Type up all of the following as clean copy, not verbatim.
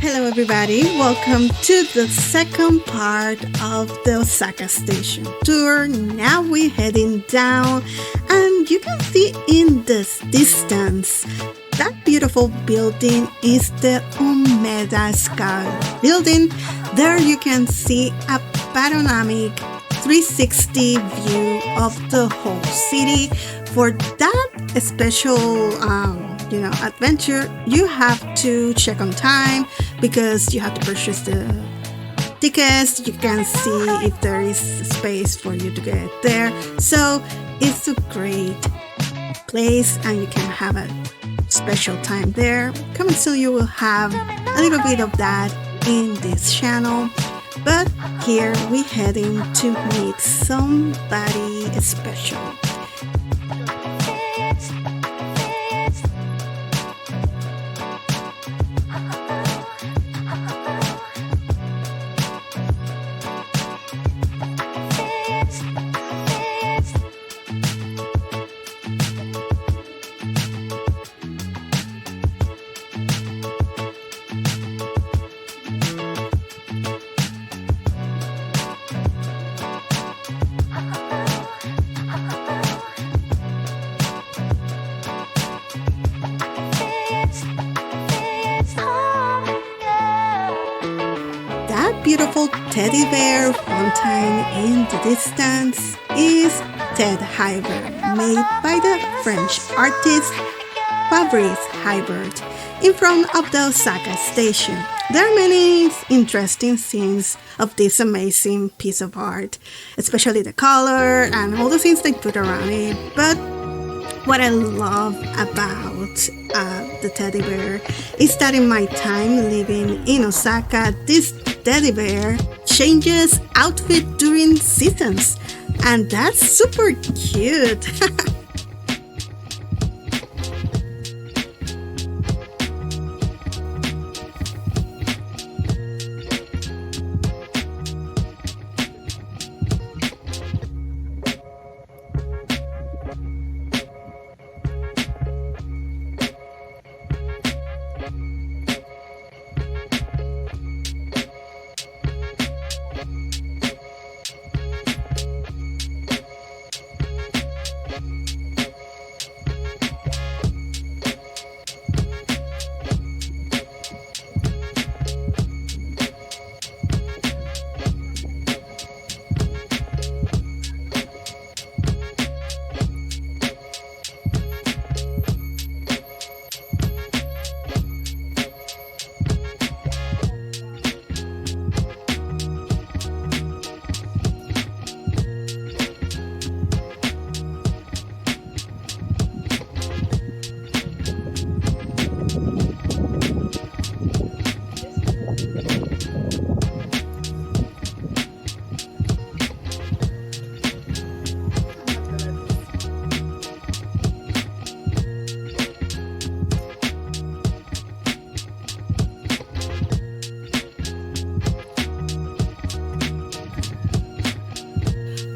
Hello everybody, welcome to the second part of the Osaka station tour. Now we're heading down and you can see in this distance that beautiful building is the Umeda Sky building. There you can see a panoramic 360 view of the whole city. For that special adventure, you have to check on time because you have to purchase the tickets. You can see if there is space for you to get there. So it's a great place and you can have a special time there. Coming soon you will have a little bit of that in this channel. But here we're heading to meet somebody special. Beautiful teddy bear fountain in the distance is Ted Hybert, made by the French artist Fabrice Hybert in front of the Osaka station. There are many interesting scenes of this amazing piece of art, especially the color and all the things they put around it. But what I love about the teddy bear is that in my time living in Osaka, this teddy bear changes outfit during seasons, and that's super cute.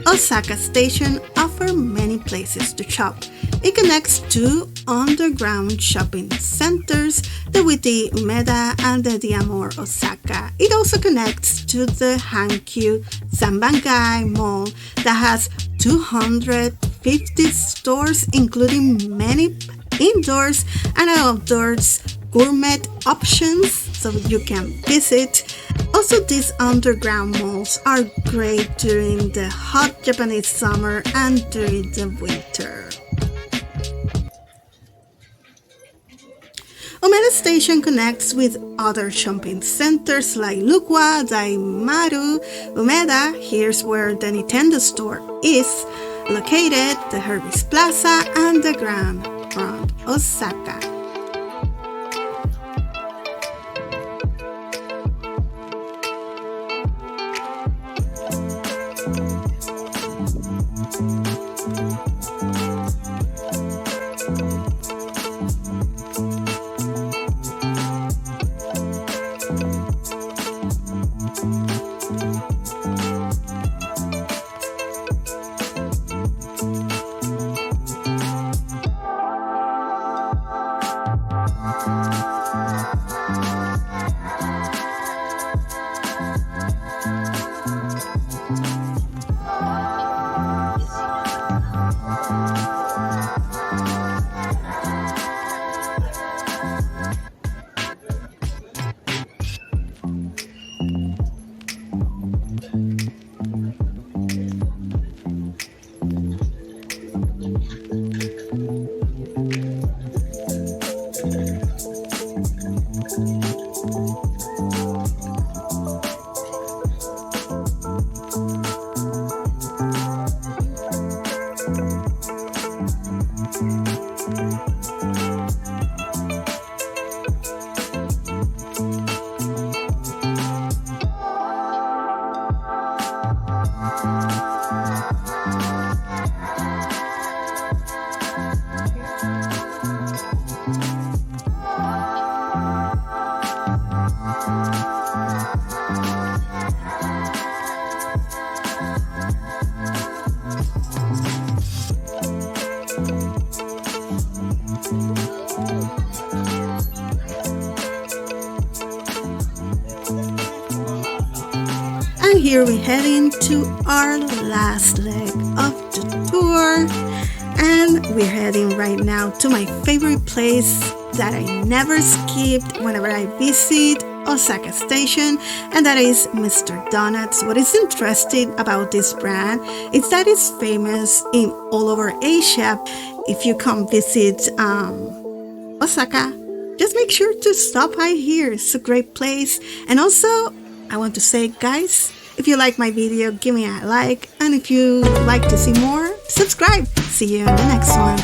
Osaka Station offers many places to shop. It connects two underground shopping centers, the Witty Umeda and the Diamore Osaka. It also connects to the Hankyu Sanbangai Mall that has 250 stores, including many indoors and outdoors gourmet options so you can visit. Also, these underground malls are great during the hot Japanese summer and during the winter. Umeda Station connects with other shopping centers like Lukwa, Daimaru, Umeda. Here's where the Nintendo store is located, the Hermes Plaza, and the Grand Front Osaka. here we're heading to our last leg of the tour, and we're heading right now to my favorite place that I never skipped whenever I visit Osaka Station, and that is Mr. Donuts. What is interesting about this brand is that it's famous in all over Asia. If you come visit Osaka, just make sure to stop by here. It's a great place. And also, I want to say, guys, if you like my video, give me a like, and if you like to see more, subscribe. See you in the next one.